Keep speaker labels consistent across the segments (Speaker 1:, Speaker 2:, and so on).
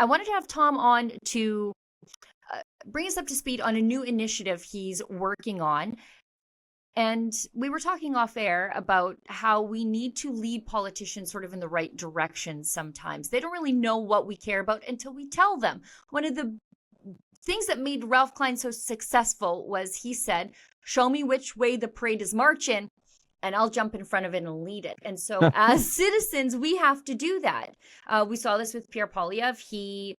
Speaker 1: I wanted to have Tom on to bring us up to speed on a new initiative he's working on. And we were talking off air about how we need to lead politicians sort of in the right direction sometimes. They don't really know what we care about until we tell them. One of the things that made Ralph Klein so successful was he said, show me which way the parade is marching, and I'll jump in front of it and lead it. And so as citizens, we have to do that. We saw this with Pierre Poilievre. He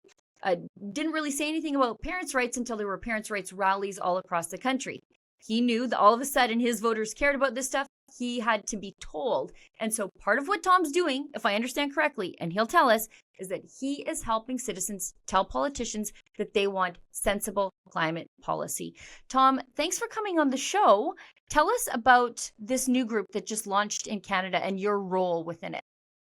Speaker 1: didn't really say anything about parents' rights until there were parents' rights rallies all across the country. He knew that all of a sudden his voters cared about this stuff. He had to be told. And so part of what Tom's doing, if I understand correctly, and he'll tell us, is that he is helping citizens tell politicians that they want sensible climate policy. Tom, thanks for coming on the show. Tell us about this new group that just launched in Canada and your role within it.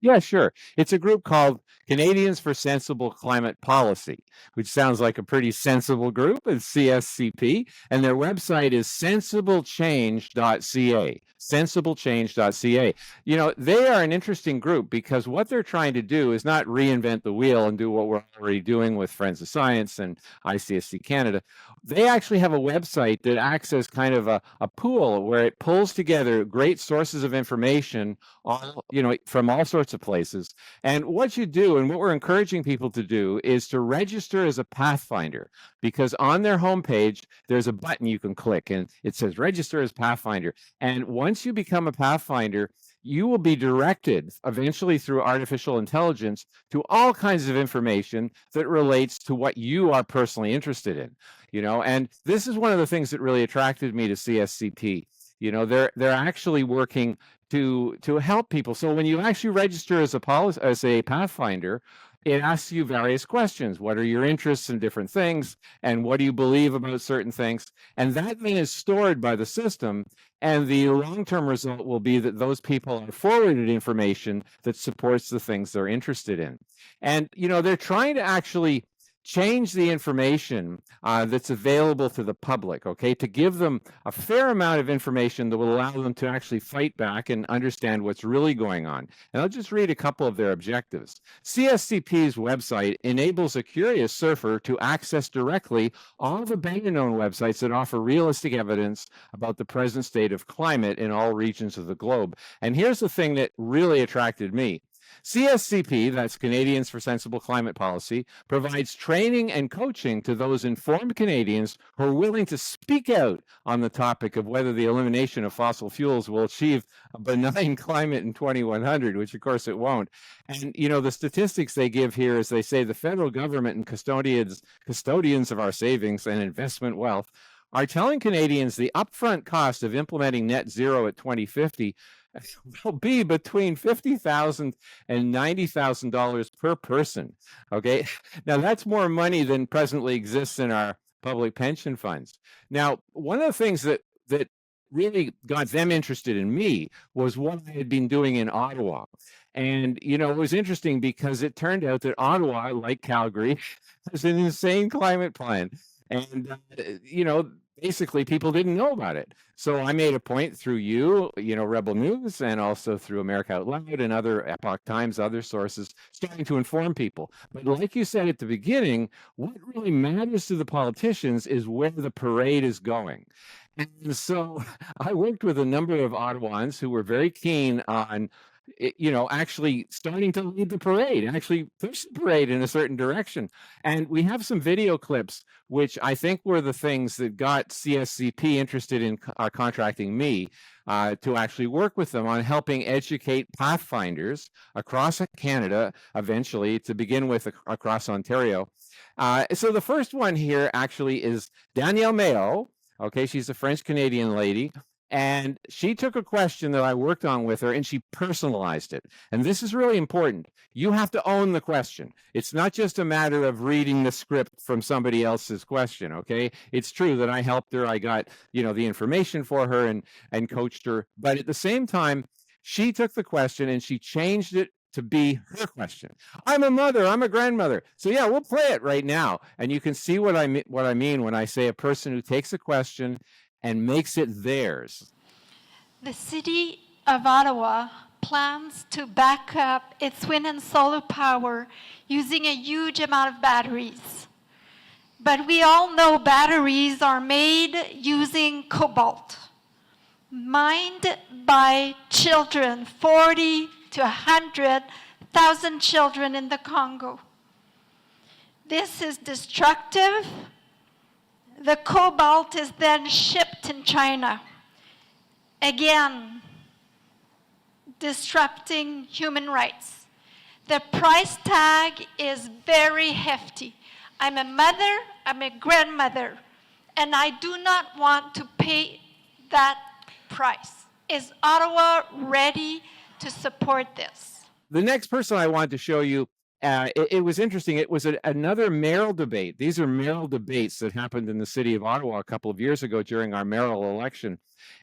Speaker 2: Yeah, sure. It's a group called Canadians for Sensible Climate Policy, which sounds like a pretty sensible group. It's CSCP, and their website is sensiblechange.ca. Sensiblechange.ca. You know, they are an interesting group because what they're trying to do is not reinvent the wheel and do what we're already doing with Friends of Science and ICSC Canada. They actually have a website that acts as kind of a pool where it pulls together great sources of information, all, you know, from all sorts of places. And what you do, and what we're encouraging people to do, is to register as a Pathfinder, because on their homepage, there's a button you can click and it says register as Pathfinder. And once you become a Pathfinder, you will be directed eventually through artificial intelligence to all kinds of information that relates to what you are personally interested in, you know. And this is one of the things that really attracted me to CSCP. You know, they're actually working to help people. So when you actually register as a Pathfinder, it asks you various questions. What are your interests in different things? And what do you believe about certain things? And that then is stored by the system. And the long-term result will be that those people are forwarded information that supports the things they're interested in. And, you know, they're trying to actually change the information that's available to the public, okay, to give them a fair amount of information that will allow them to actually fight back and understand what's really going on. And I'll just read a couple of their objectives. CSCP's website enables a curious surfer to access directly all the better-known websites that offer realistic evidence about the present state of climate in all regions of the globe. And here's the thing that really attracted me. CSCP, that's Canadians for Sensible Climate Policy, provides training and coaching to those informed Canadians who are willing to speak out on the topic of whether the elimination of fossil fuels will achieve a benign climate in 2100, which of course it won't. And, you know, the statistics they give here is they say the federal government and custodians of our savings and investment wealth are telling Canadians the upfront cost of implementing net zero at 2050 will be between $50,000 and $90,000 per person. Okay, now that's more money than presently exists in our public pension funds. Now, one of the things that really got them interested in me was what I had been doing in Ottawa. And, you know, it was interesting because it turned out that Ottawa, like Calgary, has an insane climate plan. And, you know, basically people didn't know about it. So I made a point through you know, Rebel News, and also through America Out Loud and other Epoch Times, other sources, starting to inform people. But like you said at the beginning, what really matters to the politicians is where the parade is going. And so I worked with a number of Ottawans who were very keen on, you know, actually starting to lead the parade, actually push the parade in a certain direction. And we have some video clips, which I think were the things that got CSCP interested in contracting me to actually work with them on helping educate Pathfinders across Canada, eventually to begin with across Ontario. So the first one here actually is Danielle Mayo. Okay, she's a French-Canadian lady. And she took a question that I worked on with her and she personalized it. And this is really important. You have to own the question. It's not just a matter of reading the script from somebody else's question, okay? It's true that I helped her. I got, you know, the information for her and coached her. But at the same time, she took the question and she changed it to be her question. I'm a mother, I'm a grandmother. So yeah, we'll play it right now. And you can see what I mean when I say a person who takes a question and makes it theirs.
Speaker 3: The City of Ottawa plans to back up its wind and solar power using a huge amount of batteries. But we all know batteries are made using cobalt, mined by children, 40 to 100,000 children in the Congo. This is destructive. The cobalt is then shipped in China. Again, disrupting human rights. The price tag is very hefty. I'm a mother, I'm a grandmother, and I do not want to pay that price. Is Ottawa ready to support this?
Speaker 2: The next person I wanted to show you, it was interesting. It was another mayoral debate. These are mayoral debates that happened in the city of Ottawa a couple of years ago during our mayoral election.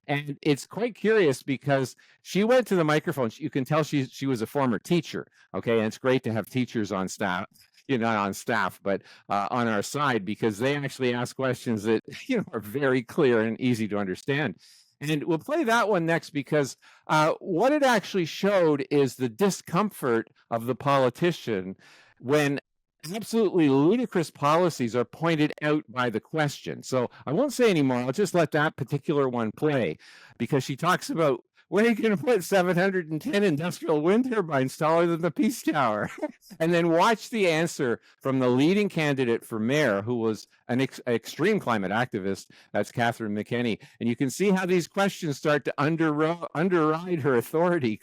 Speaker 2: And it's quite curious because she went to the microphone. You can tell she was a former teacher, okay? And it's great to have teachers on staff, not on staff, but on our side, because they actually ask questions that, are very clear and easy to understand. And we'll play that one next because what it actually showed is the discomfort of the politician when absolutely ludicrous policies are pointed out by the question. So I won't say anymore. I'll just let that particular one play because she talks about where are you going to put 710 industrial wind turbines taller than the Peace Tower? And then watch the answer from the leading candidate for mayor, who was an extreme climate activist. That's Catherine McKenney. And you can see how these questions start to underride her authority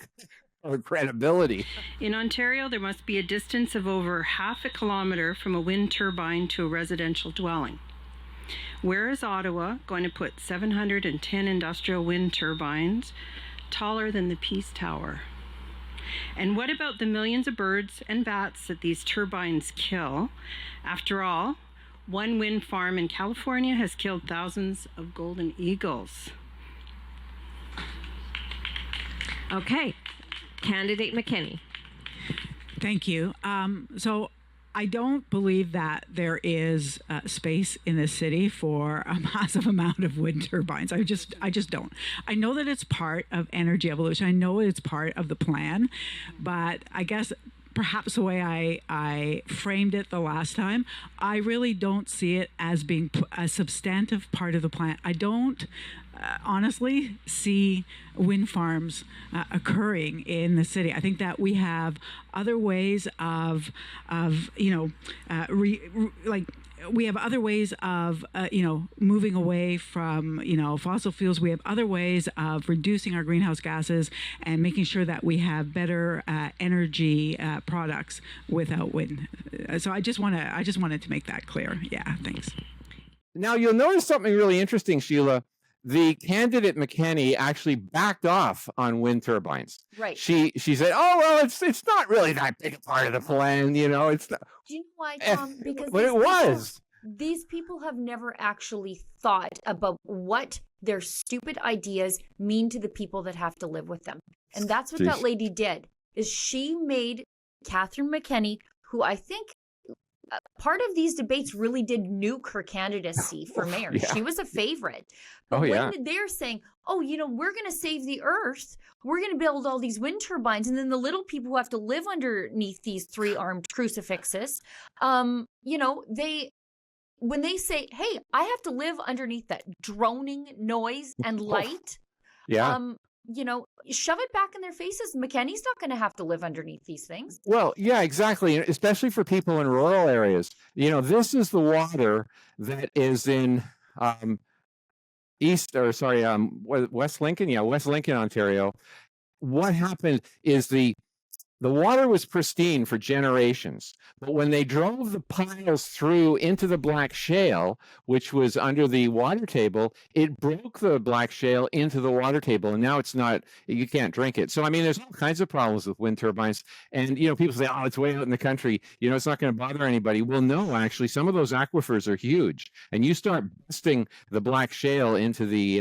Speaker 2: or credibility.
Speaker 4: In Ontario, there must be a distance of over half a kilometer from a wind turbine to a residential dwelling. Where is Ottawa going to put 710 industrial wind turbines taller than the Peace Tower? And what about the millions of birds and bats that these turbines kill? After all, one wind farm in California has killed thousands of golden eagles.
Speaker 5: Okay, candidate McKenney.
Speaker 6: Thank you. So I don't believe that there is space in the city for a massive amount of wind turbines. I just don't. I know that it's part of energy evolution. I know it's part of the plan, but I guess perhaps the way I framed it the last time, I really don't see it as being a substantive part of the plan. I don't honestly see wind farms occurring in the city. I think that we have other ways of we have other ways of, moving away from, fossil fuels. We have other ways of reducing our greenhouse gases and making sure that we have better energy products without wind. So I just wanted to make that clear. Yeah, thanks.
Speaker 2: Now you'll notice something really interesting, Sheila. The candidate McKenney actually backed off on wind turbines.
Speaker 1: Right.
Speaker 2: She said, "Oh well, it's not really that big a part of the plan, It's not."
Speaker 1: Do you know why, Tom? Because
Speaker 2: but it was.
Speaker 1: These people have never actually thought about what their stupid ideas mean to the people that have to live with them, and that's what that lady did. Is she made Catherine McKenney, who I think part of these debates really did nuke her candidacy for mayor.
Speaker 2: Yeah.
Speaker 1: She was a favorite. But when they're saying, we're going to save the earth, we're going to build all these wind turbines, and then the little people who have to live underneath these three-armed crucifixes, when they say, hey, I have to live underneath that droning noise and light, shove it back in their faces. McKenney's not going to have to live underneath these things.
Speaker 2: Well, yeah, exactly. Especially for people in rural areas. This is the water that is in West Lincoln. Yeah, West Lincoln, Ontario. What happened is the water was pristine for generations, but when they drove the piles through into the black shale, which was under the water table, it broke the black shale into the water table, and now you can't drink it. So, there's all kinds of problems with wind turbines, and, people say, oh, it's way out in the country, it's not going to bother anybody. Well, no, actually, some of those aquifers are huge, and you start busting the black shale into the,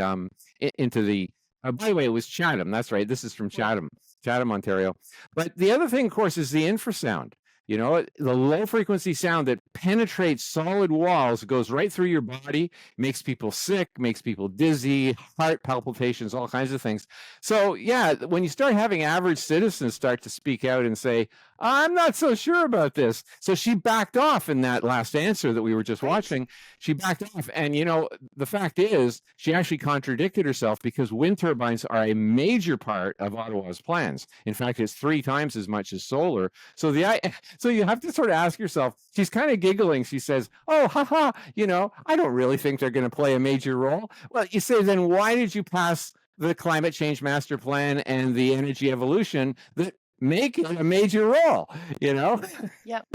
Speaker 2: by the way, it was Chatham. That's right. This is from Chatham, Ontario. But the other thing, of course, is the infrasound. The low frequency sound that penetrates solid walls, goes right through your body, makes people sick, makes people dizzy, heart palpitations, all kinds of things. So yeah, when you start having average citizens start to speak out and say, I'm not so sure about this. So she backed off in that last answer that we were just watching. She backed off. And, you know, the fact is she actually contradicted herself, because wind turbines are a major part of Ottawa's plans. In fact, it's 3 times as much as solar. So you have to sort of ask yourself, she's kind of giggling. She says, oh, haha, you know, I don't really think they're going to play a major role. Well, you say, then why did you pass the climate change master plan and the energy evolution that make it a major role, you know?
Speaker 1: Yep.